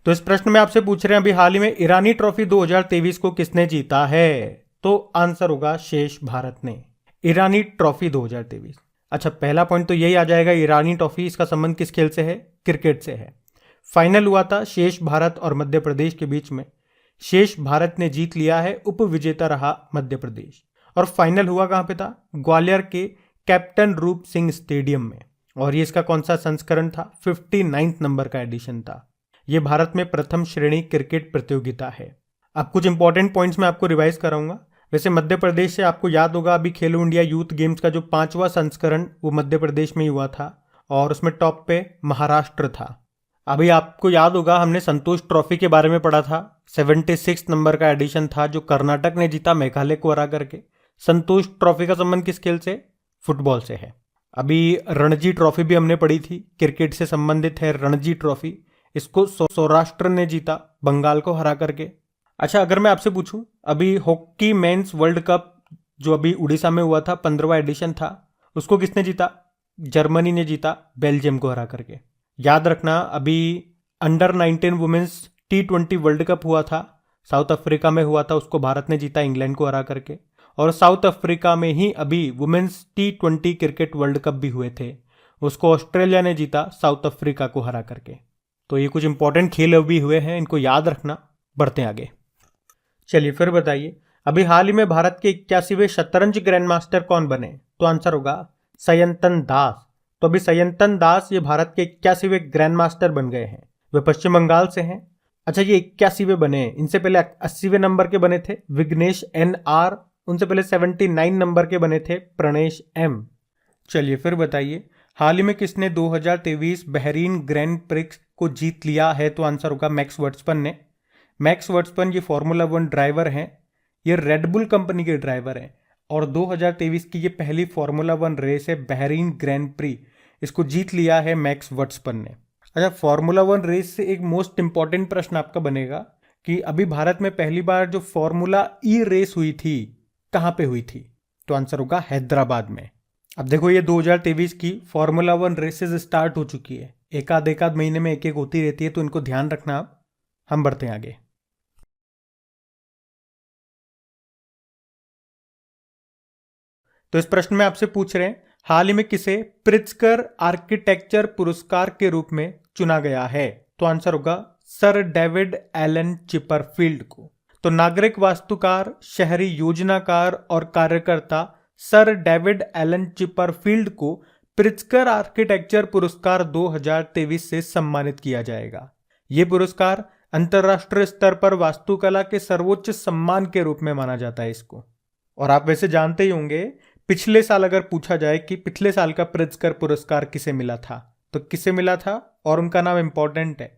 तो इस प्रश्न में आपसे पूछ रहे हैं अभी हाल ही में ईरानी ट्रॉफी 2023 को किसने जीता है? तो आंसर होगा शेष भारत ने। ईरानी ट्रॉफी 2023। अच्छा, पहला पॉइंट तो यही आ जाएगा, ईरानी ट्रॉफी, इसका संबंध किस खेल से है? क्रिकेट से है। फाइनल हुआ था शेष भारत और मध्य प्रदेश के बीच में। शेष भारत ने जीत लिया है, उपविजेता रहा मध्य प्रदेश। और फाइनल हुआ कहां पे था? ग्वालियर के कैप्टन रूप सिंह स्टेडियम में। और ये इसका कौन सा संस्करण था? 59 नंबर का एडिशन था। ये भारत में प्रथम श्रेणी क्रिकेट प्रतियोगिता है। अब कुछ इंपॉर्टेंट पॉइंट्स मैं आपको रिवाइज कराऊंगा। वैसे मध्य प्रदेश से आपको याद होगा अभी खेलो इंडिया यूथ गेम्स का जो 5वां संस्करण वो मध्य प्रदेश में ही हुआ था और उसमें टॉप पे महाराष्ट्र था। अभी आपको याद होगा हमने संतोष ट्रॉफी के बारे में पढ़ा था, 76 नंबर का एडिशन था जो कर्नाटक ने जीता मेघालय को हरा करके। संतोष ट्रॉफी का संबंध किस खेल से? फुटबॉल से है। अभी रणजी ट्रॉफी भी हमने पढ़ी थी, क्रिकेट से संबंधित है रणजी ट्रॉफी। इसको सौराष्ट्र ने जीता बंगाल को हरा करके। अच्छा, अगर मैं आपसे पूछूं अभी हॉकी मेंस वर्ल्ड कप जो अभी उड़ीसा में हुआ था, 15वां एडिशन था, उसको किसने जीता? जर्मनी ने जीता बेल्जियम को हरा करके। याद रखना अभी under 19 women's T20 world cup हुआ था, साउथ अफ्रीका में हुआ था, उसको भारत ने जीता इंग्लैंड को हरा करके। और साउथ अफ्रीका में ही अभी women's T20 cricket world cup भी हुए थे, उसको ऑस्ट्रेलिया ने जीता साउथ अफ्रीका को हरा करके। तो ये कुछ इंपॉर्टेंट खेल भी हुए हैं, इनको याद रखना। बढ़ते आगे। चलिए फिर बताइए अभी हाल ही में भारत के 81वें शतरंज ग्रैंड मास्टर कौन बने? तो आंसर होगा सयंतन दास। तो अभी सयंतन दास ये भारत के 81वें ग्रैंड मास्टर बन गए हैं। वे पश्चिम बंगाल से हैं। अच्छा, ये 81वें बने हैं, इनसे पहले 80वें नंबर के बने थे विघ्नेश NR, उनसे पहले 79 नंबर के बने थे प्रणेश M। चलिए फिर बताइए हाल ही में किसने 2023 बहरीन ग्रैंड प्रिक्स को जीत लिया है? तो आंसर होगा मैक्स वर्स्टपन ने। मैक्स वर्स्टपन ये फॉर्मूला 1 ड्राइवर हैं, ये रेडबुल कंपनी के ड्राइवर हैं और 2023 की ये पहली फॉर्मूला 1 रेस है बहरीन ग्रैंड प्री, इसको जीत लिया है मैक्स वर्स्टपन ने। अच्छा, फॉर्मूला 1 रेस से एक मोस्ट इंपॉर्टेंट प्रश्न आपका बनेगा कि अभी भारत में पहली बार जो फॉर्मूला ई रेस हुई थी कहां पे हुई थी? तो आंसर होगा हैदराबाद में। अब देखो ये 2023 की फॉर्मूला 1 रेसेस स्टार्ट हो चुकी है, एक आध महीने में एक होती रहती है, तो इनको ध्यान रखना आप। हम बढ़ते हैं आगे। तो इस प्रश्न में आपसे पूछ रहे हैं हाल ही में किसे प्रित्जकर आर्किटेक्चर पुरस्कार के रूप में चुना गया है? तो आंसर होगा सर डेविड एलन चिपरफील्ड को। तो नागरिक वास्तुकार, शहरी योजनाकार और कार्यकर्ता सर डेविड एलन चिपरफील्ड को प्रित्जकर आर्किटेक्चर पुरस्कार 2023 से सम्मानित किया जाएगा। ये पुरस्कार अंतर्राष्ट्रीय स्तर पर वास्तुकला के सर्वोच्च सम्मान के रूप में माना जाता है इसको। और आप वैसे जानते ही होंगे, पिछले साल अगर पूछा जाए कि पिछले साल का प्रित्जकर पुरस्कार किसे मिला था, तो किसे मिला था? और उनका नाम इंपॉर्टेंट है,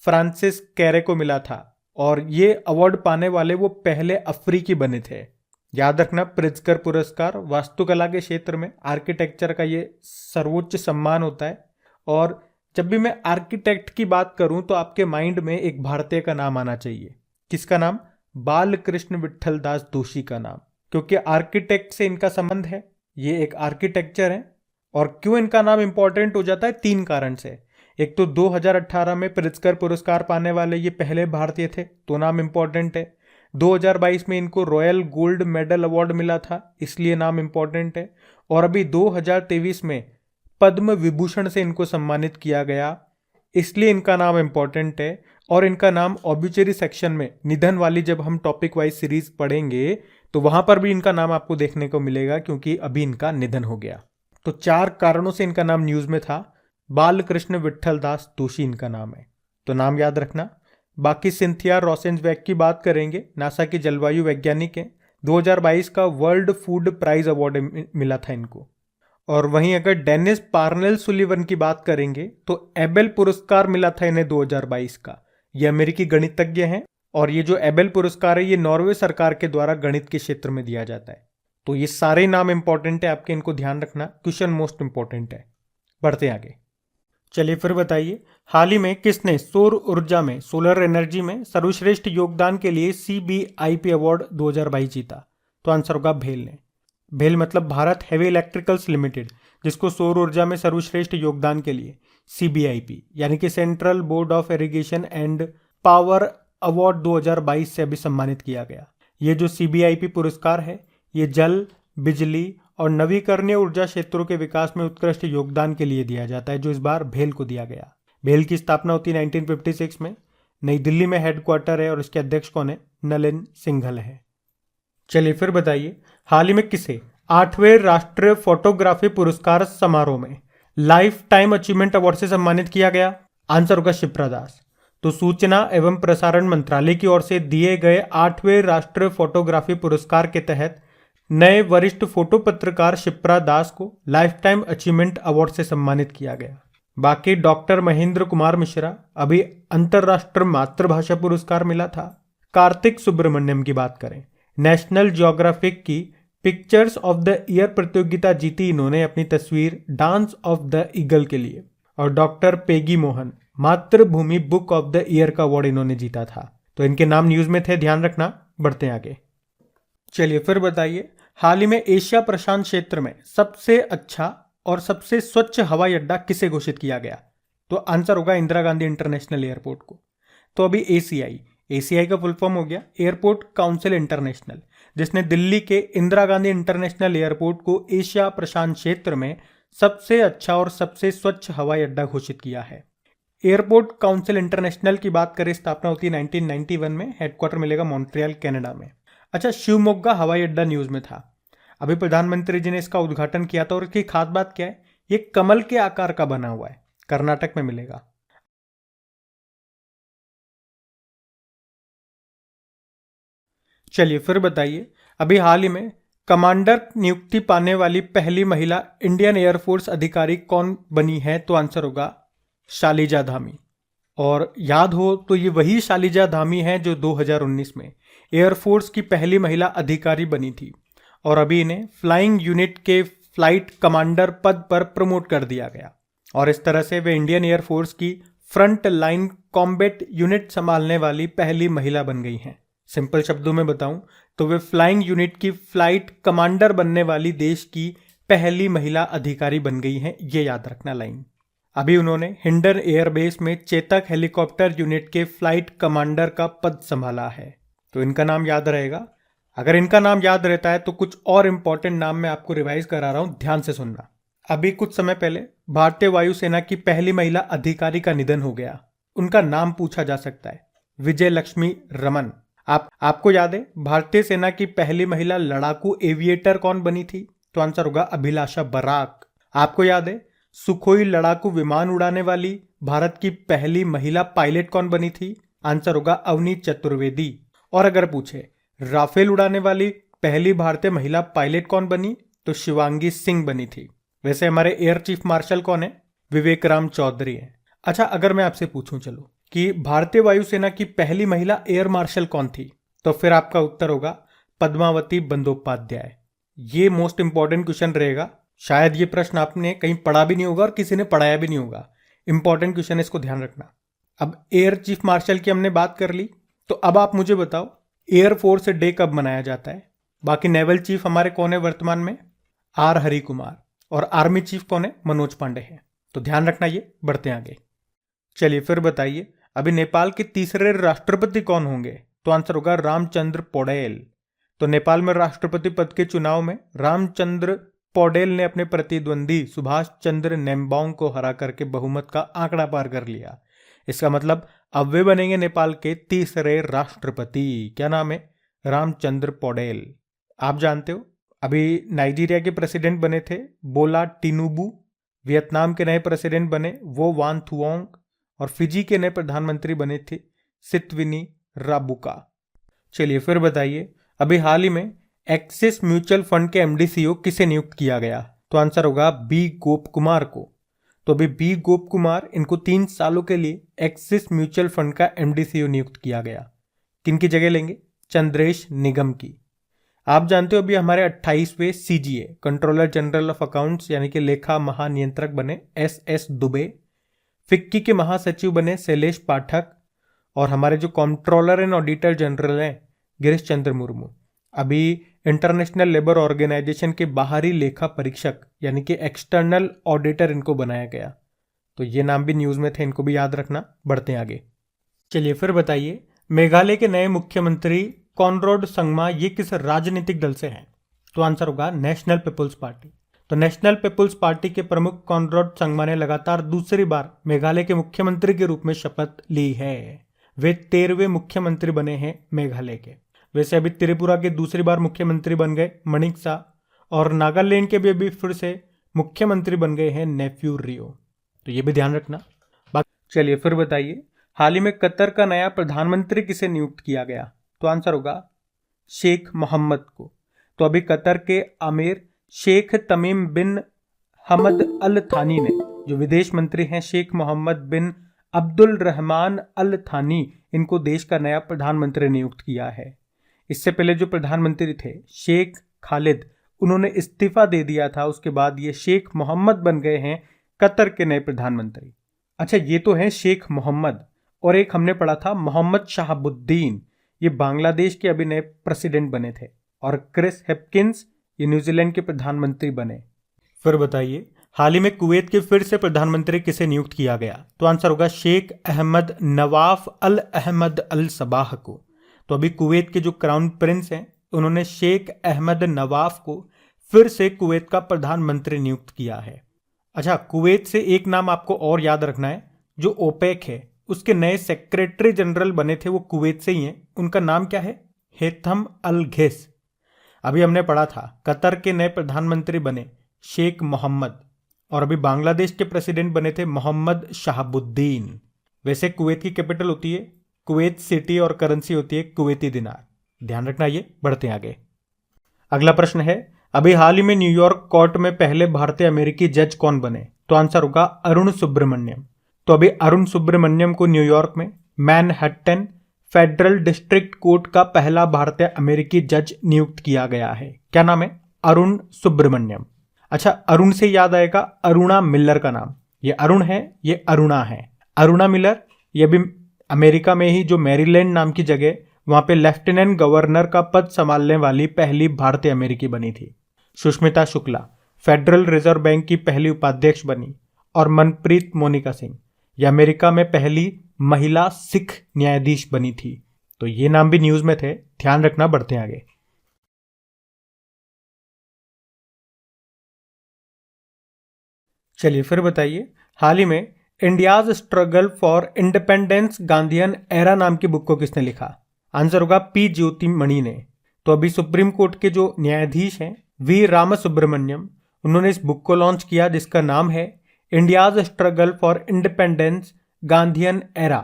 फ्रांसिस कैरे को मिला था। और ये अवार्ड पाने वाले वो पहले अफ्रीकी बने थे। याद रखना, प्रित्जकर पुरस्कार वास्तुकला के क्षेत्र में आर्किटेक्चर का ये सर्वोच्च सम्मान होता है। और जब भी मैं आर्किटेक्ट की बात करूं तो आपके माइंड में एक भारतीय का नाम आना चाहिए। किसका नाम? बालकृष्ण विट्ठल दास दोषी का नाम, क्योंकि आर्किटेक्ट से इनका संबंध है, ये एक आर्किटेक्चर है। और क्यों इनका नाम इंपॉर्टेंट हो जाता है? 3 कारण से। एक तो 2018 में प्रित्जकर पुरस्कार पाने वाले ये पहले भारतीय थे, तो नाम इंपॉर्टेंट है। 2022 में इनको रॉयल गोल्ड मेडल अवार्ड मिला था, इसलिए नाम इंपॉर्टेंट है। और अभी 2023 में पद्म विभूषण से इनको सम्मानित किया गया, इसलिए इनका नाम इंपॉर्टेंट है। और इनका नाम ऑब्यूचरी सेक्शन में निधन वाली जब हम टॉपिक वाइज सीरीज पढ़ेंगे तो वहां पर भी इनका नाम आपको देखने को मिलेगा, क्योंकि अभी इनका निधन हो गया। तो 4 कारणों से इनका नाम न्यूज में था। बालकृष्ण विट्ठल दास दोषी इनका नाम है, तो नाम याद रखना। बाकी सिंथिया रोसेनबर्ग की बात करेंगे, नासा की जलवायु वैज्ञानिक हैं। 2022 का वर्ल्ड फूड प्राइज अवार्ड मिला था इनको। और वहीं अगर डेनिस पार्नेल सुलिवन की बात करेंगे तो एबेल पुरस्कार मिला था इन्हें 2022 का। ये अमेरिकी गणितज्ञ हैं और ये जो एबेल पुरस्कार है ये नॉर्वे सरकार के द्वारा गणित के क्षेत्र में दिया जाता है। तो ये सारे नाम इंपॉर्टेंट है आपके, इनको ध्यान रखना, क्वेश्चन मोस्ट इंपॉर्टेंट है। बढ़ते आगे। चलिए फिर बताइए हाल ही में किसने सौर ऊर्जा में, सोलर एनर्जी में सर्वश्रेष्ठ योगदान के लिए CBIP अवार्ड 2022 जीता? तो आंसर होगा भेल ने। भेल मतलब भारत हेवी इलेक्ट्रिकल्स लिमिटेड, जिसको सौर ऊर्जा में सर्वश्रेष्ठ योगदान के लिए CBIP यानी कि central board of irrigation and power award 2022 से अभी सम्मानित किया गया। ये जो CBIP पुरस्कार है ये जल, बिजली और नवीकरणीय ऊर्जा क्षेत्रों के विकास में उत्कृष्ट योगदान के लिए दिया जाता है, जो इस बार भेल को दिया गया। भेल की स्थापना होती 1956 में, नई दिल्ली में हेडक्वार्टर है और इसके अध्यक्ष कौन है? नलिन सिंघल है। चलिए फिर बताइए, हाल ही में किसे 8वें राष्ट्रीय फोटोग्राफी पुरस्कार समारोह में लाइफ टाइम अचीवमेंट अवार्ड से सम्मानित किया गया? आंसर होगा शिप्रा दास। तो सूचना एवं प्रसारण मंत्रालय की ओर से दिए गए 8वें राष्ट्रीय फोटोग्राफी पुरस्कार के तहत नए वरिष्ठ फोटो पत्रकार शिप्रा दास को लाइफ टाइम अचीवमेंट अवार्ड से सम्मानित किया गया। बाकी डॉक्टर महेंद्र कुमार मिश्रा, अभी अंतरराष्ट्रीय मातृभाषा पुरस्कार मिला था। कार्तिक सुब्रमण्यम की बात करें, नेशनल ज्योग्राफिक की पिक्चर्स ऑफ द ईयर प्रतियोगिता जीती इन्होंने अपनी तस्वीर डांस ऑफ द ईगल के लिए। और डॉक्टर पेगी मोहन, मातृभूमि बुक ऑफ द ईयर का अवार्ड इन्होंने जीता था। तो इनके नाम न्यूज में थे, ध्यान रखना। बढ़ते हैं आगे। चलिए फिर बताइए, हाल ही में एशिया प्रशांत क्षेत्र में सबसे अच्छा और सबसे स्वच्छ हवाई अड्डा किसे घोषित किया गया? तो आंसर होगा इंदिरा गांधी इंटरनेशनल एयरपोर्ट को। तो अभी ACI का फुल फॉर्म हो गया एयरपोर्ट काउंसिल इंटरनेशनल, जिसने दिल्ली के इंदिरा गांधी इंटरनेशनल एयरपोर्ट को एशिया प्रशांत क्षेत्र में सबसे अच्छा और सबसे स्वच्छ हवाई अड्डा घोषित किया है। एयरपोर्ट काउंसिल इंटरनेशनल की बात करें, स्थापना होती है 1991 में, हेडक्वार्टर मिलेगा मॉन्ट्रियल कनाडा में। अच्छा, शिवमोग्गा हवाई अड्डा न्यूज में था, अभी प्रधानमंत्री जी ने इसका उद्घाटन किया था। और इसकी खास बात क्या है, ये कमल के आकार का बना हुआ है, कर्नाटक में मिलेगा। चलिए फिर बताइए, अभी हाल ही में कमांडर नियुक्ति पाने वाली पहली महिला इंडियन एयरफोर्स अधिकारी कौन बनी है? तो आंसर होगा शालिजा धामी। और याद हो तो ये वही शालिजा धामी है जो 2019 में एयरफोर्स की पहली महिला अधिकारी बनी थी। और अभी इन्हें फ्लाइंग यूनिट के फ्लाइट कमांडर पद पर प्रमोट कर दिया गया। और इस तरह से वे इंडियन एयरफोर्स की फ्रंट लाइन कॉम्बैट यूनिट संभालने वाली पहली महिला बन गई हैं। सिंपल शब्दों में बताऊं तो वे फ्लाइंग यूनिट की फ्लाइट कमांडर बनने वाली देश की पहली महिला अधिकारी बन गई हैं, ये याद रखना लाइन। अभी उन्होंने हिंडन एयरबेस में चेतक हेलीकॉप्टर यूनिट के फ्लाइट कमांडर का पद संभाला है। तो इनका नाम याद रहेगा। अगर इनका नाम याद रहता है तो कुछ और इंपॉर्टेंट नाम मैं आपको रिवाइज करा रहा हूं, ध्यान से सुनना। अभी कुछ समय पहले भारतीय वायुसेना की पहली महिला अधिकारी का निधन हो गया। उनका नाम पूछा जा सकता है, विजय लक्ष्मी रमन। आपको याद है भारतीय सेना की पहली महिला लड़ाकू एविएटर कौन बनी थी? तो आंसर होगा अभिलाषा बराक। आपको याद है सुखोई लड़ाकू विमान उड़ाने वाली भारत की पहली महिला पायलट कौन बनी थी? आंसर होगा अवनी चतुर्वेदी। और अगर पूछे राफेल उड़ाने वाली पहली भारतीय महिला पायलट कौन बनी? तो शिवांगी सिंह बनी थी। वैसे हमारे एयर चीफ मार्शल कौन है? विवेक राम चौधरी है। अच्छा, अगर मैं आपसे पूछूं चलो कि भारतीय वायुसेना की पहली महिला एयर मार्शल कौन थी? तो फिर आपका उत्तर होगा पद्मावती बंदोपाध्याय। ये मोस्ट इंपॉर्टेंट क्वेश्चन रहेगा। शायद ये प्रश्न आपने कहीं पढ़ा भी नहीं होगा और किसी ने पढ़ाया भी नहीं होगा। इंपॉर्टेंट क्वेश्चन है, इसको ध्यान रखना। अब एयर चीफ मार्शल की हमने बात कर ली, तो अब आप मुझे बताओ एयरफोर्स डे कब मनाया जाता है? बाकी नेवल चीफ हमारे कौन है वर्तमान में? आर हरि कुमार। और आर्मी चीफ कौन है? मनोज पांडे है। तो ध्यान रखना ये। बढ़ते हैं आगे। चलिए फिर बताइए, अभी नेपाल के तीसरे राष्ट्रपति कौन होंगे? तो आंसर होगा रामचंद्र पौडेल। तो नेपाल में राष्ट्रपति पद के चुनाव में रामचंद्र पौडेल ने अपने प्रतिद्वंदी सुभाष चंद्र नेम्बांग को हरा करके बहुमत का आंकड़ा पार कर लिया। इसका मतलब अब वे बनेंगे नेपाल के तीसरे राष्ट्रपति। क्या नाम है? रामचंद्र पौडेल। आप जानते हो अभी नाइजीरिया के प्रेसिडेंट बने थे बोला टिनुबू, वियतनाम के नए प्रेसिडेंट बने वो वान थुओंग, और फिजी के नए प्रधानमंत्री बने थे सितविनी राबुका। चलिए फिर बताइए, अभी हाल ही में एक्सिस म्यूचुअल फंड के MD CEO किसे नियुक्त किया गया? तो आंसर होगा बी गोप कुमार को। तो अभी बी गोप कुमार, इनको 3 सालों के लिए एक्सिस म्यूचुअल फंड का MD CEO नियुक्त किया गया। किनकी जगह लेंगे? चंद्रेश निगम की। आप जानते हो अभी हमारे 28वें CGA controller general of accounts यानी कि लेखा महानियंत्रक बने SS दुबे, फिक्की के महासचिव बने शैलेश पाठक, और हमारे जो कंट्रोलर एंड ऑडिटर जनरल हैं गिरीश चंद्र मुर्मू। अभी इंटरनेशनल लेबर ऑर्गेनाइजेशन के बाहरी लेखा परीक्षक यानी कि एक्सटर्नल ऑडिटर इनको बनाया गया। तो ये नाम भी न्यूज में थे, इनको भी याद रखना। बढ़ते हैं आगे। चलिए फिर बताइए, मेघालय के नए मुख्यमंत्री कॉनराड संगमा ये किस राजनीतिक दल से हैं? तो आंसर होगा नेशनल पीपुल्स पार्टी। तो नेशनल पीपुल्स पार्टी के प्रमुख कॉनराड संगमा ने लगातार दूसरी बार मेघालय के मुख्यमंत्री के रूप में शपथ ली है। वे 13वें मुख्यमंत्री बने हैं मेघालय के। वैसे अभी त्रिपुरा के दूसरी बार मुख्यमंत्री बन गए मणिक शाह, और नागालैंड के भी अभी फिर से मुख्यमंत्री बन गए हैं नेफ्यू रियो। तो ये भी ध्यान रखना। चलिए फिर बताइए, हाल ही में कतर का नया प्रधानमंत्री किसे नियुक्त किया गया? तो आंसर होगा शेख मोहम्मद को। तो अभी कतर के अमीर शेख तमीम बिन हमद अल थानी ने, जो विदेश मंत्री हैं शेख मोहम्मद बिन अब्दुल रहमान अल थानी, इनको देश का नया प्रधानमंत्री नियुक्त किया है। इससे पहले जो प्रधानमंत्री थे शेख खालिद, उन्होंने इस्तीफा दे दिया था। उसके बाद ये शेख मोहम्मद बन गए हैं कतर के नए प्रधानमंत्री। अच्छा, ये तो है शेख मोहम्मद, और एक हमने पढ़ा था मोहम्मद शहाबुद्दीन, ये बांग्लादेश के अभी नए प्रेसिडेंट बने थे। और क्रिस हेपकिंस ये न्यूजीलैंड के प्रधानमंत्री बने। फिर बताइए, हाल ही में कुवैत के फिर से प्रधानमंत्री किसे नियुक्त किया गया? तो आंसर होगा शेख अहमद नवाफ अल अहमद अल सबाह को। तो अभी कुवैत के जो क्राउन प्रिंस हैं, उन्होंने शेख अहमद नवाफ को फिर से कुवैत का प्रधानमंत्री नियुक्त किया है। अच्छा, कुवैत से एक नाम आपको और याद रखना है, जो ओपेक है उसके नए सेक्रेटरी जनरल बने थे वो कुवैत से ही हैं। उनका नाम क्या है? हेथम अल घेस। अभी हमने पढ़ा था कतर के नए प्रधानमंत्री बने शेख मोहम्मद, और अभी बांग्लादेश के प्रेसिडेंट बने थे मोहम्मद शहाबुद्दीन। वैसे कुवैत की कैपिटल होती है कुवैत सिटी और करेंसी होती है कुवैती दिनार। ध्यान रखना। ये बढ़ते आगे। अगला प्रश्न है, अभी हाल ही में न्यूयॉर्क कोर्ट में पहले भारतीय अमेरिकी जज कौन बने? तो आंसर होगा अरुण सुब्रमण्यम। तो अभी अरुण सुब्रमण्यम को न्यूयॉर्क में मैनहट्टन फेडरल डिस्ट्रिक्ट कोर्ट का पहला भारतीय अमेरिकी जज नियुक्त किया गया है। क्या नाम है? अरुण सुब्रमण्यम। अच्छा, अरुण से याद आएगा अरुणा मिलर का नाम। ये अरुण है, ये अरुणा है। अरुणा मिलर ये भी अमेरिका में ही जो मैरीलैंड नाम की जगह, वहां पे लेफ्टिनेंट गवर्नर का पद संभालने वाली पहली भारतीय अमेरिकी बनी थी। Sushmita Shukla federal reserve bank की पहली उपाध्यक्ष बनी, और मनप्रीत मोनिका सिंह ये अमेरिका में पहली महिला सिख न्यायाधीश बनी थी। तो ये नाम भी न्यूज में थे, ध्यान रखना। बढ़ते आगे। चलिए फिर बताइए, हाल ही में India's struggle for independence Gandhian era नाम की बुक को किसने लिखा? आंसर होगा पी ज्योतिमणि ने। तो अभी सुप्रीम कोर्ट के जो न्यायाधीश हैं वी राम सुब्रमण्यम, उन्होंने इस बुक को लॉन्च किया जिसका नाम है India's struggle for independence Gandhian era.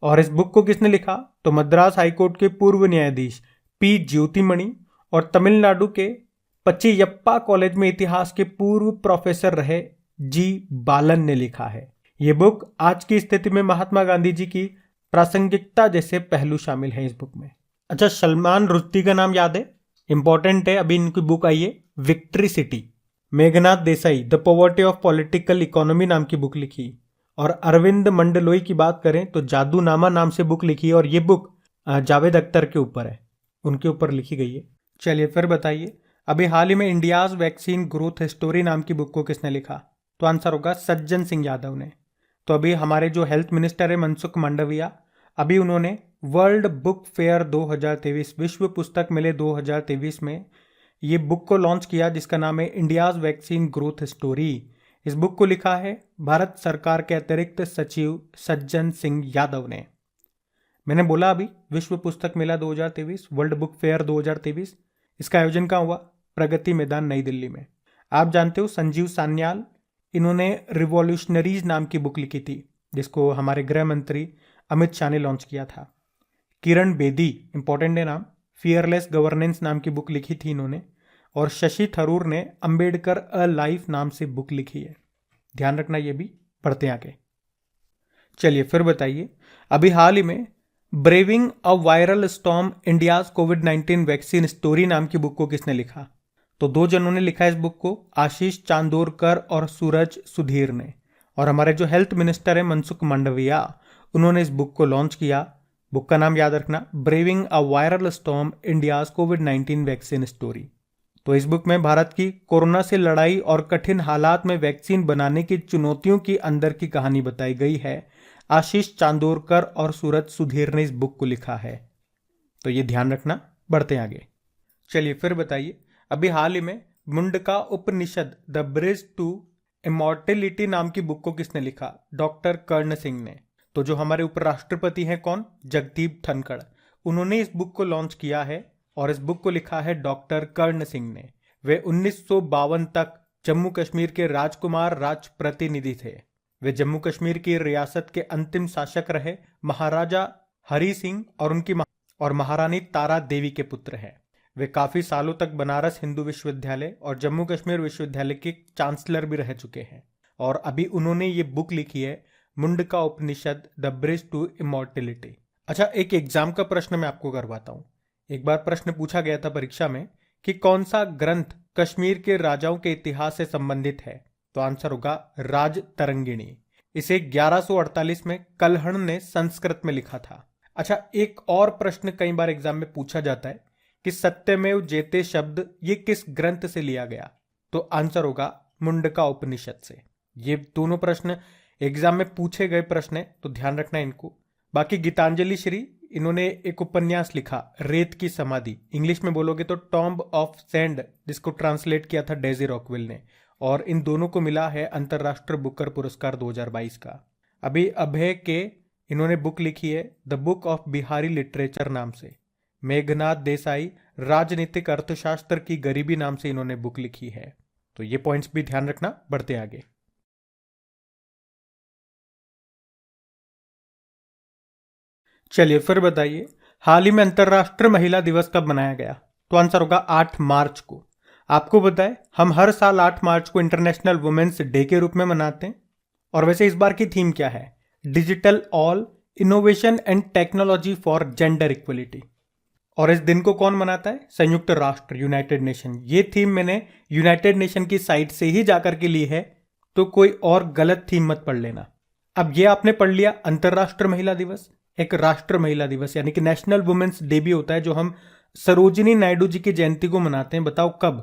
और इस बुक को किसने लिखा? तो मद्रास हाईकोर्ट के पूर्व न्यायाधीश पी ज्योतिमणि और तमिलनाडु के पच्चीयप्पा कॉलेज में इतिहास के पूर्व प्रोफेसर रहे जी बालन ने लिखा है। ये बुक आज की स्थिति में महात्मा गांधी जी की प्रासंगिकता जैसे पहलू शामिल हैं इस बुक में। अच्छा, सलमान रुश्दी का नाम याद है? इंपॉर्टेंट है। अभी इनकी बुक आई है victory city. Meghnath Desai the poverty of political economy नाम की बुक लिखी। और अरविंद मंडलोई की बात करें तो जादूनामा नाम से बुक लिखी है, और ये बुक जावेद अख्तर के ऊपर है, उनके ऊपर लिखी गई है। चलिए फिर बताइए, अभी हाल ही में इंडियाज वैक्सीन ग्रोथ स्टोरी नाम की बुक को किसने लिखा? तो आंसर होगा सज्जन सिंह यादव ने। तो अभी हमारे जो हेल्थ मिनिस्टर है मनसुख मांडविया, अभी उन्होंने वर्ल्ड बुक फेयर 2023 विश्व पुस्तक मेले 2023 में ये बुक को लॉन्च किया जिसका नाम है इंडियाज वैक्सीन ग्रोथ स्टोरी। इस बुक को लिखा है भारत सरकार के अतिरिक्त सचिव सज्जन सिंह यादव ने। मैंने बोला अभी विश्व पुस्तक मेला 2023 वर्ल्ड बुक फेयर 2023, इसका आयोजन कहाँ हुआ? प्रगति मैदान नई दिल्ली में। आप जानते हो संजीव सान्याल, इन्होंने रिवॉल्यूशनरीज नाम की बुक लिखी थी जिसको हमारे गृह मंत्री अमित शाह ने लॉन्च किया था। किरण बेदी, इंपॉर्टेंट है नाम, फियरलेस गवर्नेंस नाम की बुक लिखी थी इन्होंने। और शशि थरूर ने अंबेडकर अ लाइफ नाम से बुक लिखी है। ध्यान रखना ये भी। बढ़ते आगे। चलिए फिर बताइए, अभी हाल ही में braving a viral storm India's covid vaccine story नाम की बुक को किसने लिखा? तो दो जनों ने लिखा है इस बुक को, आशीष चांदोरकर और सूरज सुधीर ने। और हमारे जो हेल्थ मिनिस्टर है मनसुख मांडविया, उन्होंने इस बुक को लॉन्च किया। बुक का नाम याद रखना, braving a viral storm India's covid vaccine story. तो इस बुक में भारत की कोरोना से लड़ाई और कठिन हालात में वैक्सीन बनाने की चुनौतियों की अंदर की कहानी बताई गई है, आशीष चांदोरकर और सूरज सुधीर ने इस बुक को लिखा है, तो ये ध्यान रखना। बढ़ते हैं आगे। चलिए फिर बताइए, अभी हाल ही में मुंडका उपनिषद द ब्रिज टू इमॉर्टेलिटी नाम की बुक को किसने लिखा? डॉक्टर कर्ण सिंह ने। तो जो हमारे उपराष्ट्रपति हैं कौन? जगदीप धनखड़। उन्होंने इस बुक को लॉन्च किया है और इस बुक को लिखा है डॉक्टर कर्ण सिंह ने। वे 1952 तक जम्मू कश्मीर के राजकुमार राज प्रतिनिधि थे। वे जम्मू कश्मीर की रियासत के अंतिम शासक रहे महाराजा हरि सिंह और महारानी तारा देवी के पुत्र हैं। वे काफी सालों तक बनारस हिंदू विश्वविद्यालय और जम्मू कश्मीर विश्वविद्यालय के चांसलर भी रह चुके हैं और अभी उन्होंने ये बुक लिखी है मुंडका उपनिषद द ब्रिज टू इमॉर्टेलिटी। अच्छा, एक एग्जाम का प्रश्न मैं आपको करवाता हूं। एक बार प्रश्न पूछा गया था परीक्षा में कि कौन सा ग्रंथ कश्मीर के राजाओं के इतिहास से संबंधित है? तो आंसर होगा राज तरंगिणी। इसे 1148 में कल्हण ने संस्कृत में लिखा था। अच्छा, एक और प्रश्न कई बार एग्जाम में पूछा जाता है कि सत्यमेव जयते शब्द ये किस ग्रंथ से लिया गया? तो आंसर होगा मुंडका उपनिषद से। ये दोनों प्रश्न एग्जाम में पूछे गए प्रश्न है, तो ध्यान रखना इनको। बाकी गीतांजलि श्री, इन्होंने एक उपन्यास लिखा रेत की समाधि, इंग्लिश में बोलोगे तो टॉम्ब ऑफ सैंड, जिसको ट्रांसलेट किया था डेजी रॉकवेल ने, और इन दोनों को मिला है अंतरराष्ट्रीय बुकर पुरस्कार 2022 का। अभी अभय के इन्होंने बुक लिखी है the book of Bihari literature नाम से। मेघनाथ देसाई राजनीतिक अर्थशास्त्र की गरीबी नाम से इन्होंने बुक लिखी है। तो ये पॉइंट्स भी ध्यान रखना। बढ़ते आगे। चलिए फिर बताइए, हाल ही में अंतरराष्ट्रीय महिला दिवस कब मनाया गया? तो आंसर होगा 8 मार्च को। आपको पता है हम हर साल 8 मार्च को इंटरनेशनल वुमेन्स डे के रूप में मनाते हैं। और वैसे इस बार की थीम क्या है? Digital all innovation and technology for gender equality. और इस दिन को कौन मनाता है? संयुक्त राष्ट्र, यूनाइटेड नेशन। ये थीम मैंने यूनाइटेड नेशन की साइट से ही जाकर के ली है, तो कोई और गलत थीम मत पढ़ लेना। अब ये आपने पढ़ लिया अंतरराष्ट्रीय महिला दिवस, एक राष्ट्र महिला दिवस यानी कि नेशनल वुमेन्स डे भी होता है, जो हम सरोजिनी नायडू जी की जयंती को मनाते हैं। बताओ कब?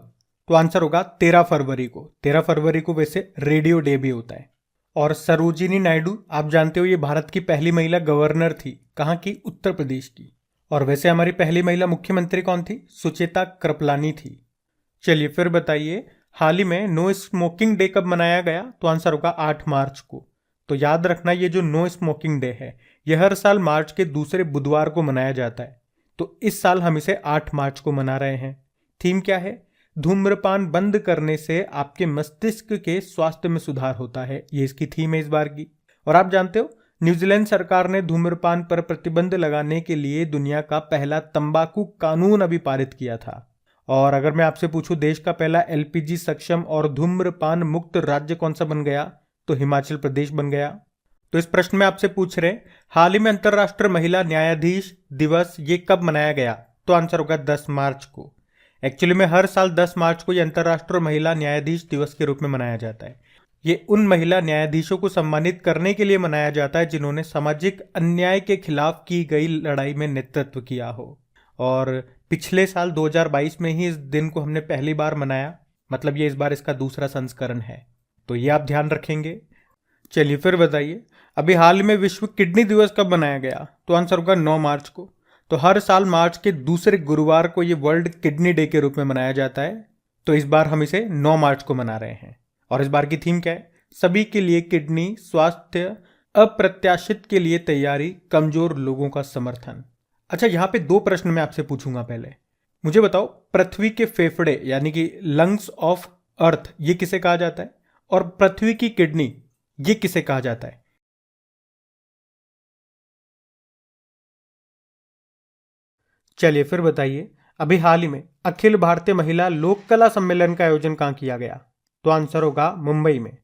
तो आंसर होगा 13 फरवरी को। 13 फरवरी को वैसे रेडियो डे भी होता है। और सरोजिनी नायडू आप जानते हो ये भारत की पहली महिला गवर्नर थी। कहाँ की? उत्तर प्रदेश की। और वैसे हमारी पहली महिला मुख्यमंत्री कौन थी? सुचेता कृपलानी थी। चलिए फिर बताइए, हाल ही में नो स्मोकिंग डे कब मनाया गया? तो आंसर होगा 8 मार्च को। तो याद रखना, ये जो नो स्मोकिंग डे है यह हर साल मार्च के दूसरे बुधवार को मनाया जाता है। तो इस साल हम इसे 8 मार्च को मना रहे हैं। थीम क्या है? धूम्रपान बंद करने से आपके मस्तिष्क के स्वास्थ्य में सुधार होता है, ये इसकी थीम है इस बार की। और आप जानते हो न्यूजीलैंड सरकार ने धूम्रपान पर प्रतिबंध लगाने के लिए दुनिया का पहला तंबाकू कानून अभी पारित किया था। और अगर मैं आपसे पूछूं देश का पहला एलपीजी सक्षम और धूम्रपान मुक्त राज्य कौन सा बन गया? तो हिमाचल प्रदेश बन गया। तो इस प्रश्न में आपसे पूछ रहे हाल ही में अंतरराष्ट्रीय महिला न्यायाधीश दिवस ये कब मनाया गया? तो आंसर होगा 10 मार्च को। एक्चुअली में हर साल 10 मार्च को ये अंतरराष्ट्रीय महिला न्यायाधीश दिवस के रूप में मनाया जाता है। ये उन महिला न्यायाधीशों को सम्मानित करने के लिए मनाया जाता है जिन्होंने सामाजिक अन्याय के खिलाफ की गई लड़ाई में नेतृत्व किया हो। और पिछले साल 2022 में ही इस दिन को हमने पहली बार मनाया, मतलब ये इस बार इसका दूसरा संस्करण है, तो ये आप ध्यान रखेंगे। चलिए फिर बताइए, अभी हाल में विश्व किडनी दिवस कब मनाया गया? तो आंसर होगा 9 मार्च को। तो हर साल मार्च के दूसरे गुरुवार को ये वर्ल्ड किडनी डे के रूप में मनाया जाता है, तो इस बार हम इसे 9 मार्च को मना रहे हैं। और इस बार की थीम क्या है? सभी के लिए किडनी स्वास्थ्य, अप्रत्याशित के लिए तैयारी, कमजोर लोगों का समर्थन। अच्छा, यहाँ पे 2 प्रश्न मैं आपसे पूछूंगा। पहले मुझे बताओ, पृथ्वी के फेफड़े यानी कि लंग्स ऑफ अर्थ ये किसे कहा जाता है? और पृथ्वी की किडनी ये किसे कहा जाता है? चलिए फिर बताइए, अभी हाल ही में अखिल भारतीय महिला लोक कला सम्मेलन का आयोजन कहाँ किया गया? तो आंसर होगा मुंबई में।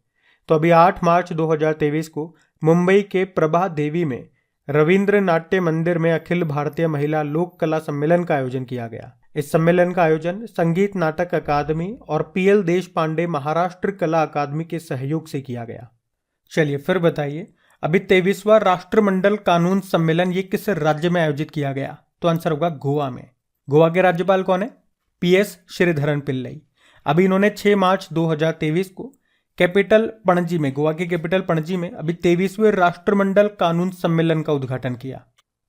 तो अभी 8 मार्च 2023 को मुंबई के प्रभा देवी में रविंद्र नाट्य मंदिर में अखिल भारतीय महिला लोक कला सम्मेलन का आयोजन किया गया। इस सम्मेलन का आयोजन संगीत नाटक अकादमी और पीएल देश पांडे महाराष्ट्र कला अकादमी के सहयोग से किया गया। चलिए फिर बताइए, अभी 23वां राष्ट्रमंडल कानून सम्मेलन ये किस राज्य में आयोजित किया गया? तो आंसर होगा गोवा में। गोवा के राज्यपाल कौन है? पीएस श्रीधरन पिल्लई। अभी इन्होंने 6 मार्च 2023 को कैपिटल पणजी में, गोवा की कैपिटल पणजी में अभी 23वें राष्ट्रमंडल कानून सम्मेलन का उद्घाटन किया।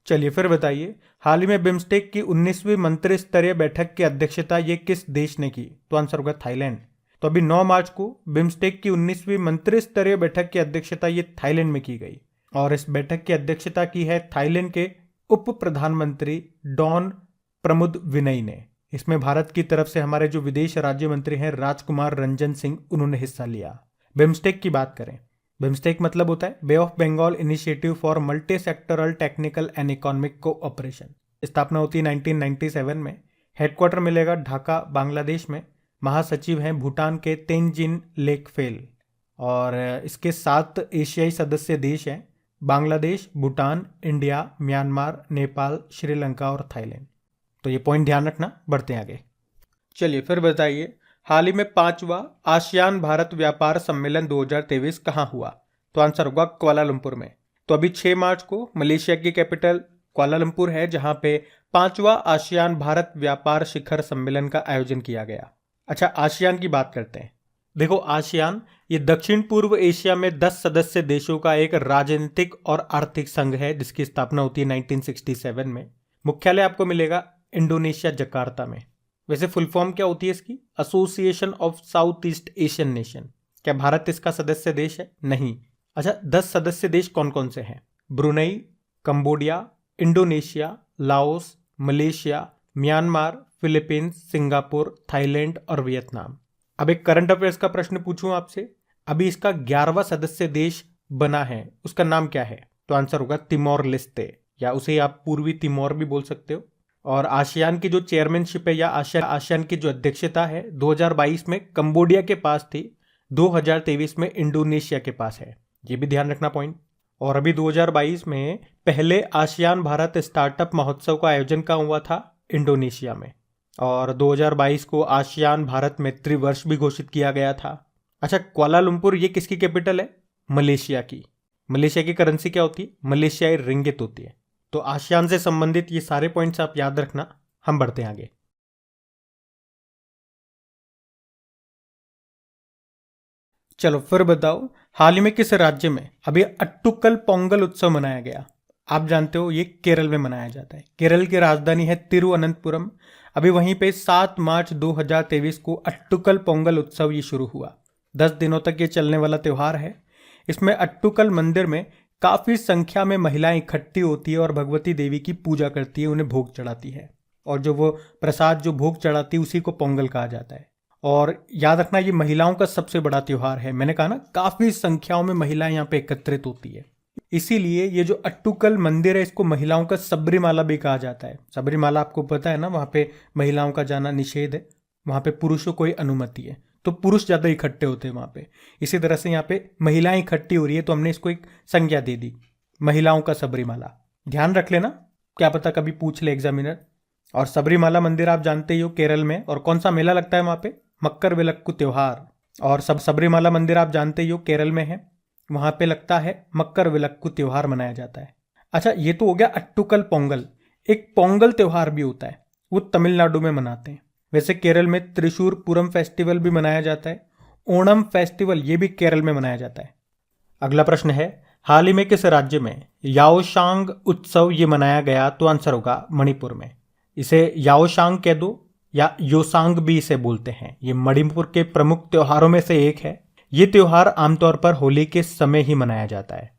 चलिए फिर बताइए, हाल ही में बिम्स्टेक की 19वीं मंत्री स्तरीय बैठक की अध्यक्षता ये किस देश ने की? तो आंसर होगा थाईलैंड। तो अभी 9 मार्च को बिम्स्टेक की 19वीं मंत्री स्तरीय बैठक की अध्यक्षता ये थाईलैंड में की गई और इस बैठक की अध्यक्षता की है थाईलैंड के उप प्रधानमंत्री डॉन प्रमुदविनई ने। इसमें भारत की तरफ से हमारे जो विदेश राज्य मंत्री हैं राजकुमार रंजन सिंह, उन्होंने हिस्सा लिया। बिम्स्टेक की बात करें, बिम्स्टेक मतलब होता है Bay of Bengal initiative for multi sectoral technical and economic cooperation. स्थापना होती है 1997 में। हेडक्वार्टर मिलेगा ढाका बांग्लादेश में। महासचिव हैं भूटान के तेनजिन लेकफेल और इसके 7 एशियाई सदस्य देश हैं, बांग्लादेश, भूटान, इंडिया, म्यांमार, नेपाल, श्रीलंका और थाईलैंड। तो ये पॉइंट ध्यान रखना। बढ़ते हैं आगे। चलिए फिर बताइए, हाल ही में 5वां आसियान भारत व्यापार सम्मेलन 2023 कहाँ हुआ? तो आंसर होगा कुआलालंपुर में। तो अभी 6 मार्च को मलेशिया की कैपिटल कुआलालंपुर है जहां पे 5वां आसियान भारत व्यापार शिखर सम्मेलन का आयोजन किया गया। अच्छा, आसियान की बात करते हैं। देखो, आसियान ये दक्षिण पूर्व एशिया में 10 सदस्य देशों का एक राजनीतिक और आर्थिक संघ है जिसकी स्थापना होती है 1967 में। मुख्यालय आपको मिलेगा इंडोनेशिया जकार्ता में। वैसे फुल फॉर्म क्या होती है इसकी? Association of south east Asian nation. क्या भारत इसका सदस्य देश है? नहीं। अच्छा, 10 सदस्य देश कौन कौन से हैं? Brunei, Cambodia, Indonesia, Laos, Malaysia, Myanmar, Philippines, Singapore, Thailand और वियतनाम। अब एक करंट अफेयर्स का प्रश्न पूछूं आपसे, अभी इसका 11वां सदस्य देश बना है, उसका नाम क्या है? तो आंसर होगा तिमोर लेस्ते, या उसे आप पूर्वी तिमोर भी बोल सकते हो। और आसियान की जो चेयरमैनशिप है या आसियान की जो अध्यक्षता है 2022 में कंबोडिया के पास थी, 2023 में इंडोनेशिया के पास है। ये भी ध्यान रखना पॉइंट। और अभी 2022 में पहले आसियान भारत स्टार्टअप महोत्सव का आयोजन कहाँ हुआ था? इंडोनेशिया में। और 2022 को आसियान भारत मैत्री वर्ष भी घोषित किया गया था। अच्छा, कुआलालंपुर ये किसकी कैपिटल है? मलेशिया की। मलेशिया की करेंसी क्या होती है? मलेशियाई रिंगिट होती है। तो आसियान से संबंधित ये सारे पॉइंट्स आप याद रखना। हम बढ़ते हैं आगे। चलो फिर बताओ, हाल ही में किस राज्य में अभी अट्टुकल पोंगल उत्सव मनाया गया? आप जानते हो ये केरल में मनाया जाता है। केरल की राजधानी है तिरुवनंतपुरम। अभी वहीं पे 7 मार्च 2023 को अट्टुकल पोंगल उत्सव ये शुरू हुआ। 10 दिनों तक ये चलने वाला त्यौहार है। इसमें अट्टुकल मंदिर में काफी संख्या में महिलाएं इकट्ठी होती है और भगवती देवी की पूजा करती है, उन्हें भोग चढ़ाती है। और जो वो प्रसाद जो भोग चढ़ाती है उसी को पोंगल कहा जाता है। और याद रखना, ये महिलाओं का सबसे बड़ा त्योहार है। मैंने कहा ना, काफी संख्याओं में महिलाएं यहाँ पे एकत्रित होती है। इसीलिए ये जो अट्टुकल मंदिर है इसको महिलाओं का सबरीमाला भी कहा जाता है। सबरीमाला आपको पता है ना, वहाँ पे महिलाओं का जाना निषेध है, वहाँ पे पुरुषों को ही अनुमति है, तो पुरुष ज्यादा इकट्ठे होते हैं वहाँ पे। इसी तरह से यहाँ पे महिलाएं इकट्ठी हो रही है तो हमने इसको एक संज्ञा दे दी, महिलाओं का सबरीमाला। ध्यान रख लेना, क्या पता कभी पूछ ले एग्जामिनर। और सबरीमाला मंदिर आप जानते ही हो केरल में। और कौन सा मेला लगता है वहाँ पे? मक्कर विलक्कु त्योहार। और सबरीमाला मंदिर आप जानते ही हो केरल में है, वहाँ पे लगता है मक्कर विलक्कु त्योहार मनाया जाता है। अच्छा, ये तो हो गया अट्टुकल पोंगल। एक पोंगल त्योहार भी होता है, वो तमिलनाडु में मनाते हैं। वैसे केरल में त्रिशूर पूरम फेस्टिवल भी मनाया जाता है। ओणम फेस्टिवल ये भी केरल में मनाया जाता है। अगला प्रश्न है, हाल ही में किस राज्य में याओशांग उत्सव ये मनाया गया? तो आंसर होगा मणिपुर में। इसे याओशांग कह दो या योसांग भी इसे बोलते हैं। ये मणिपुर के प्रमुख त्योहारों में से एक है। ये त्योहार आमतौर पर होली के समय ही मनाया जाता है।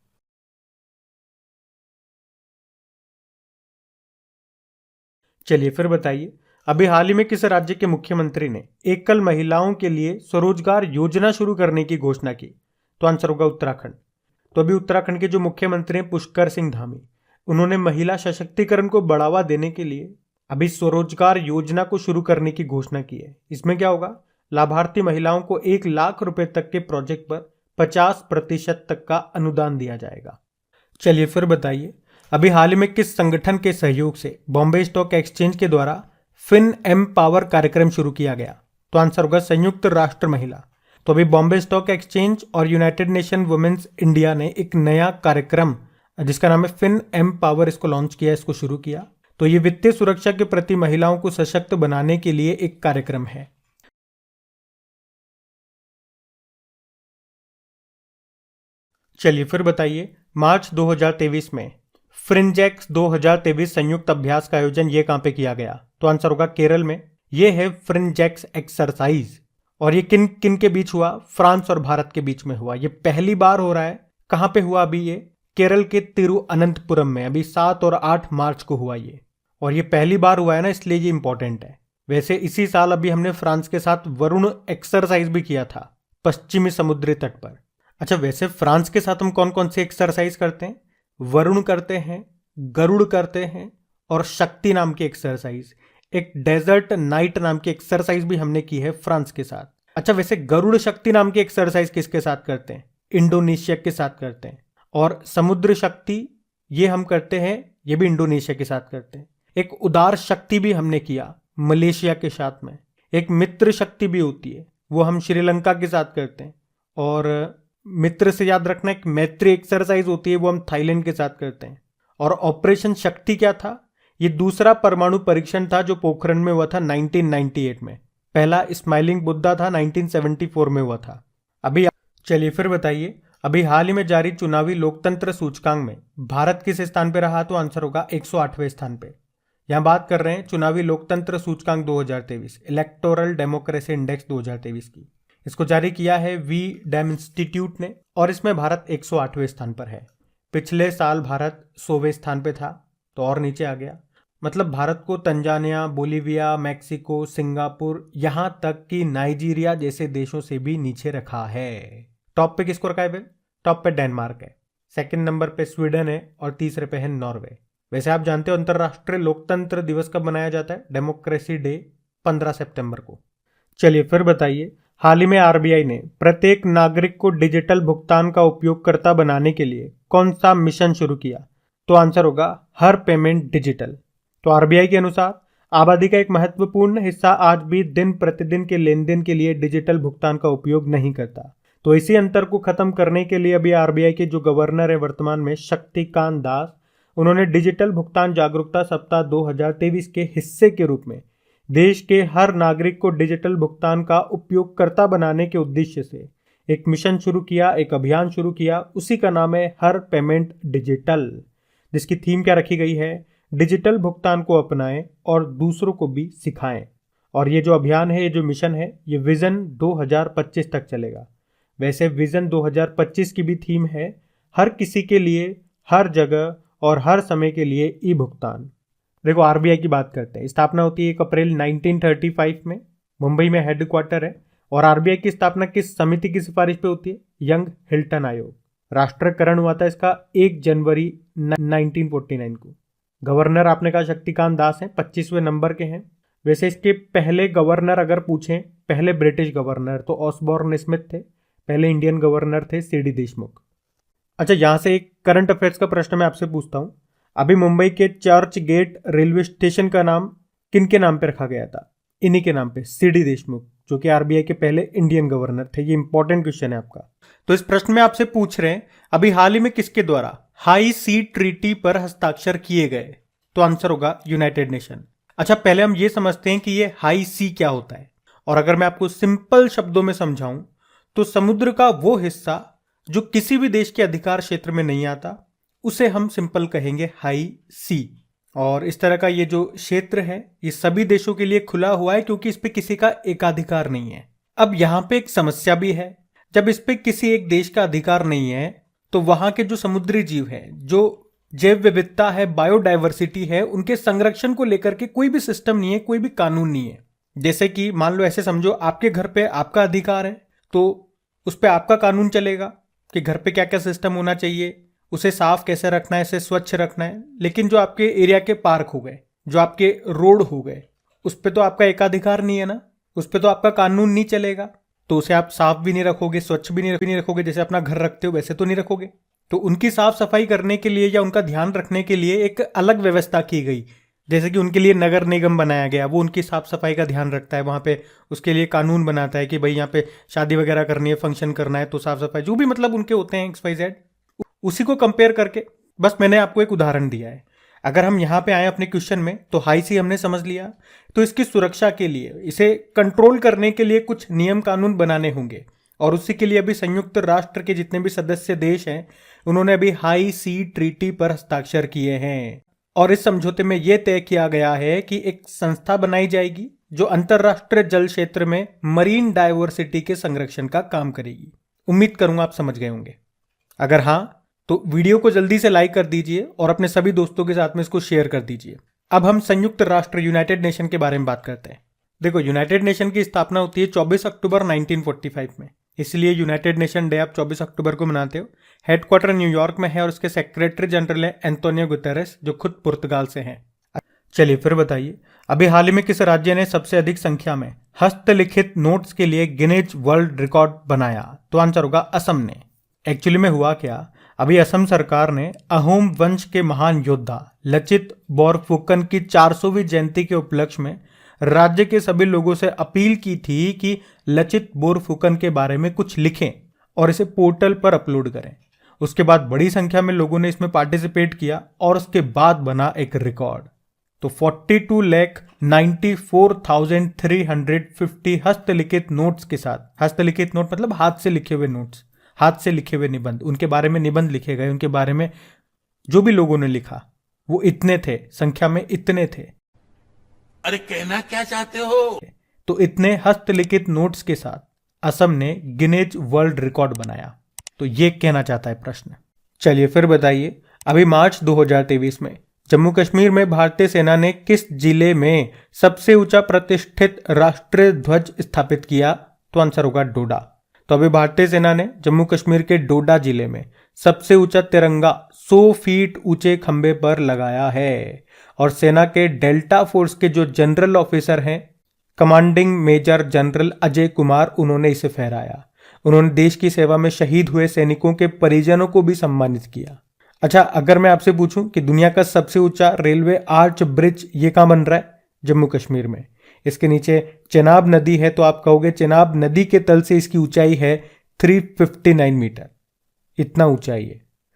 चलिए फिर बताइए, अभी हाल ही में किस राज्य के मुख्यमंत्री ने एकल महिलाओं के लिए स्वरोजगार योजना शुरू करने की घोषणा की? तो आंसर होगा उत्तराखंड। तो अभी उत्तराखंड के जो मुख्यमंत्री हैं पुष्कर सिंह धामी, उन्होंने महिला सशक्तिकरण को बढ़ावा देने के लिए अभी स्वरोजगार योजना को शुरू करने की घोषणा की है। इसमें क्या होगा? लाभार्थी महिलाओं को 1 लाख रुपए तक के प्रोजेक्ट पर 50% तक का अनुदान दिया जाएगा। चलिए फिर बताइए, अभी हाल ही में किस संगठन के सहयोग से बॉम्बे स्टॉक एक्सचेंज के द्वारा फिन एम पावर कार्यक्रम शुरू किया गया? तो आंसर होगा संयुक्त राष्ट्र महिला। तो अभी बॉम्बे स्टॉक एक्सचेंज और यूनाइटेड नेशन वुमेन्स इंडिया ने एक नया कार्यक्रम जिसका नाम है फिन एम पावर, इसको लॉन्च किया, इसको शुरू किया। तो ये वित्तीय सुरक्षा के प्रति महिलाओं को सशक्त बनाने के लिए एक कार्यक्रम है। चलिए फिर बताइए, मार्च 2023 में फ्रिंजेक्स 2023 संयुक्त अभ्यास का आयोजन ये कहां पे किया गया? तो आंसर होगा केरल में। ये है फ्रिंजेक्स एक्सरसाइज। और ये किन किन के बीच हुआ? फ्रांस और भारत के बीच में हुआ। ये पहली बार हो रहा है। कहां पे हुआ अभी? ये केरल के तिरुअनंतपुरम में अभी 7 और 8 मार्च को हुआ ये। और ये पहली बार हुआ है ना, इसलिए ये इंपॉर्टेंट है। वैसे इसी साल अभी हमने फ्रांस के साथ वरुण एक्सरसाइज भी किया था पश्चिमी समुद्री तट पर। अच्छा, वैसे फ्रांस के साथ हम कौन कौन सी एक्सरसाइज करते हैं? वरुण करते हैं, गरुड़ करते हैं और शक्ति नाम की एक्सरसाइज। एक डेजर्ट नाइट नाम की एक्सरसाइज भी हमने की है फ्रांस के साथ। अच्छा, वैसे गरुड़ शक्ति नाम की एक्सरसाइज किसके साथ करते हैं? इंडोनेशिया के साथ करते हैं। और समुद्र शक्ति ये हम करते हैं, ये भी इंडोनेशिया के साथ करते हैं। एक उदार शक्ति भी हमने किया मलेशिया के साथ में। एक मित्र शक्ति भी होती है, वो हम श्रीलंका के साथ करते हैं। और मित्र से याद रखना, एक मैत्री एक्सरसाइज होती है, वो हम थाईलैंड के साथ करते हैं। और ऑपरेशन शक्ति क्या था? ये दूसरा परमाणु परीक्षण था जो पोखरण में हुआ था 1998 में। पहला स्माइलिंग बुद्धा था 1974 में हुआ था। अभी चलिए फिर बताइए, अभी हाल ही में जारी चुनावी लोकतंत्र सूचकांक में भारत किस स्थान पे रहा? तो आंसर होगा 108वें स्थान पे। यहां बात कर रहे हैं चुनावी लोकतंत्र सूचकांक 2023, इलेक्टोरल डेमोक्रेसी इंडेक्स 2023 की। इसको जारी किया है वी डैम इंस्टीट्यूट ने और इसमें भारत 108वें स्थान पर है। पिछले साल भारत 100वें स्थान पे था, तो और नीचे आ गया। मतलब भारत को तंजानिया, बोलीविया, मैक्सिको, सिंगापुर, यहां तक कि नाइजीरिया जैसे देशों से भी नीचे रखा है। टॉप पे किसको रखा है फिर? टॉप पे डेनमार्क है, सेकंड नंबर पे स्वीडन है और तीसरे पे है नॉर्वे। वैसे आप जानते हो अंतरराष्ट्रीय लोकतंत्र दिवस कब मनाया जाता है? डेमोक्रेसी डे 15 सितंबर को। चलिए फिर बताइए, हाल ही में आरबीआई ने प्रत्येक नागरिक को डिजिटल भुगतान का उपयोगकर्ता बनाने के लिए कौन सा मिशन शुरू किया? तो आंसर होगा हर पेमेंट डिजिटल। तो आरबीआई के अनुसार आबादी का एक महत्वपूर्ण हिस्सा आज भी दिन प्रतिदिन के लेन देन के लिए डिजिटल भुगतान का उपयोग नहीं करता। तो इसी अंतर को खत्म करने के लिए अभी आरबीआई के जो गवर्नर है वर्तमान में, शक्तिकांत दास, उन्होंने डिजिटल भुगतान जागरूकता सप्ताह 2023 के हिस्से के रूप में देश के हर नागरिक को डिजिटल भुगतान का उपयोगकर्ता बनाने के उद्देश्य से एक मिशन शुरू किया, एक अभियान शुरू किया। उसी का नाम है हर पेमेंट डिजिटल, जिसकी थीम क्या रखी गई है? डिजिटल भुगतान को अपनाएं और दूसरों को भी सिखाएं। और ये जो अभियान है, ये जो मिशन है, ये विजन 2025 तक चलेगा। वैसे विजन 2025 की भी थीम है हर किसी के लिए, हर जगह और हर समय के लिए ई भुगतान। देखो, आरबीआई की बात करते हैं। स्थापना होती है 1 अप्रैल 1935 में, मुंबई में हेडक्वार्टर है। और आरबीआई की स्थापना किस समिति की सिफारिश पे होती है? यंग हिल्टन आयोग। राष्ट्रीयकरण हुआ था इसका 1 जनवरी 1949 को। गवर्नर आपने कहा शक्तिकांत दास हैं, 25वें नंबर के हैं। वैसे इसके पहले गवर्नर अगर पूछें, पहले ब्रिटिश गवर्नर तो ऑसबॉर्न स्मिथ थे, पहले इंडियन गवर्नर थे सीडी देशमुख। अच्छा, यहां से एक करंट अफेयर्स का प्रश्न मैं आपसे पूछता हूं। अभी मुंबई के चर्च गेट रेलवे स्टेशन का नाम किन के नाम पे रखा गया था? इन्हीं के नाम पे, सीडी देशमुख, जो कि आरबीआई के पहले इंडियन गवर्नर थे। ये इंपॉर्टेंट क्वेश्चन है आपका। तो इस प्रश्न में आपसे पूछ रहे हैं अभी हाल ही में किसके द्वारा हाई सी ट्रीटी पर हस्ताक्षर किए गए? तो आंसर होगा यूनाइटेड नेशन। अच्छा, पहले हम ये समझते हैं कि ये हाई सी क्या होता है। और अगर मैं आपको सिंपल शब्दों में समझाऊं तो समुद्र का वो हिस्सा जो किसी भी देश के अधिकार क्षेत्र में नहीं आता, उसे हम सिंपल कहेंगे हाई सी। और इस तरह का ये जो क्षेत्र है, ये सभी देशों के लिए खुला हुआ है क्योंकि इस पे किसी का एकाधिकार नहीं है। अब यहां पे एक समस्या भी है, जब इस पे किसी एक देश का अधिकार नहीं है तो वहां के जो समुद्री जीव है, जो जैव विविधता है, बायोडाइवर्सिटी है, उनके संरक्षण को लेकर के कोई भी सिस्टम नहीं है, कोई भी कानून नहीं है। जैसे कि मान लो ऐसे समझो, आपके घर पे आपका अधिकार है तो उस पे आपका कानून चलेगा कि घर पे क्या क्या सिस्टम होना चाहिए, उसे साफ कैसे रखना है, इसे स्वच्छ रखना है। लेकिन जो आपके एरिया के पार्क हो गए, जो आपके रोड हो गए, उस पे तो आपका एकाधिकार नहीं है ना, उस पे तो आपका कानून नहीं चलेगा। तो उसे आप साफ भी नहीं रखोगे, स्वच्छ भी नहीं रखोगे, जैसे अपना घर रखते हो वैसे तो नहीं रखोगे। तो उनकी साफ सफाई करने के लिए या उनका ध्यान रखने के लिए एक अलग व्यवस्था की गई। जैसे कि उनके लिए नगर निगम बनाया गया, वो उनकी साफ सफाई का ध्यान रखता है, वहाँ पे उसके लिए कानून बनाता है कि भाई यहाँ पे शादी वगैरह करनी है, फंक्शन करना है तो साफ सफाई, जो भी मतलब उनके होते हैं XYZ, उसी को कंपेयर करके बस मैंने आपको एक उदाहरण दिया है। अगर हम यहाँ पे आए अपने क्वेश्चन में, तो हाई सी हमने समझ लिया, तो इसकी सुरक्षा के लिए, इसे कंट्रोल करने के लिए कुछ नियम कानून बनाने होंगे। और उसी के लिए अभी संयुक्त राष्ट्र के जितने भी सदस्य देश हैं उन्होंने अभी हाई सी ट्रीटी पर हस्ताक्षर किए हैं और इस समझौते में यह तय किया गया है कि एक संस्था बनाई जाएगी जो अंतरराष्ट्रीय जल क्षेत्र में मरीन डायवर्सिटी के संरक्षण का काम करेगी। उम्मीद करूंगा आप समझ गए होंगे। अगर हाँ तो वीडियो को जल्दी से लाइक कर दीजिए और अपने सभी दोस्तों के साथ में इसको शेयर कर दीजिए। अब हम संयुक्त राष्ट्र यूनाइटेड नेशन के बारे में बात करते हैं। देखो, यूनाइटेड नेशन की स्थापना होती है 24 अक्टूबर 1945 में, इसलिए यूनाइटेड नेशन डे आप 24 अक्टूबर को मनाते हो। हेडक्वार्टर न्यूयॉर्क में है और उसके सेक्रेटरी जनरल है एंटोनियो गुतेरेस, जो खुद पुर्तगाल से हैं। चलिए फिर बताइए, अभी हाल ही में किस राज्य ने सबसे अधिक संख्या में हस्तलिखित नोट्स के लिए गिनीज वर्ल्ड रिकॉर्ड बनाया? तो आंसर होगा असम ने। एक्चुअली में हुआ क्या, अभी असम सरकार ने अहोम वंश के महान योद्धा लचित बोरफुकन की 400वीं जयंती के उपलक्ष्य में राज्य के सभी लोगों से अपील की थी कि लचित बोरफुकन के बारे में कुछ लिखें और इसे पोर्टल पर अपलोड करें। उसके बाद बड़ी संख्या में लोगों ने इसमें पार्टिसिपेट किया और उसके बाद बना एक रिकॉर्ड। तो 42,94,350 हस्तलिखित नोट्स के साथ, हस्तलिखित नोट मतलब हाथ से लिखे हुए नोट्स, हाथ से लिखे हुए निबंध, उनके बारे में निबंध लिखे गए, उनके बारे में जो भी लोगों ने लिखा वो इतने थे, संख्या में इतने थे। अरे कहना क्या चाहते हो? तो इतने हस्तलिखित नोट्स के साथ असम ने गिनीज वर्ल्ड रिकॉर्ड बनाया। तो ये कहना चाहता है प्रश्न। चलिए फिर बताइए, अभी मार्च 2023 में जम्मू कश्मीर में भारतीय सेना ने किस जिले में सबसे ऊंचा प्रतिष्ठित राष्ट्रीय ध्वज स्थापित किया? तो आंसर होगा डोडा। तो अभी भारतीय सेना ने जम्मू कश्मीर के डोडा जिले में सबसे ऊंचा तिरंगा 100 फीट ऊंचे खंबे पर लगाया है और सेना के डेल्टा फोर्स के जो जनरल ऑफिसर हैं, commanding major general Ajay Kumar, उन्होंने इसे फहराया। उन्होंने देश की सेवा में शहीद हुए सैनिकों के परिजनों को भी सम्मानित किया। अच्छा, अगर मैं आपसे पूछूं कि दुनिया का सबसे ऊंचा रेलवे आर्च ब्रिज ये कहां बन रहा है? जम्मू कश्मीर में। इसके नीचे चेनाब नदी है, तो आप कहोगे चेनाब नदी के तल से इसकी ऊंचाई है 359 मीटर, इतना ऊंचाई है।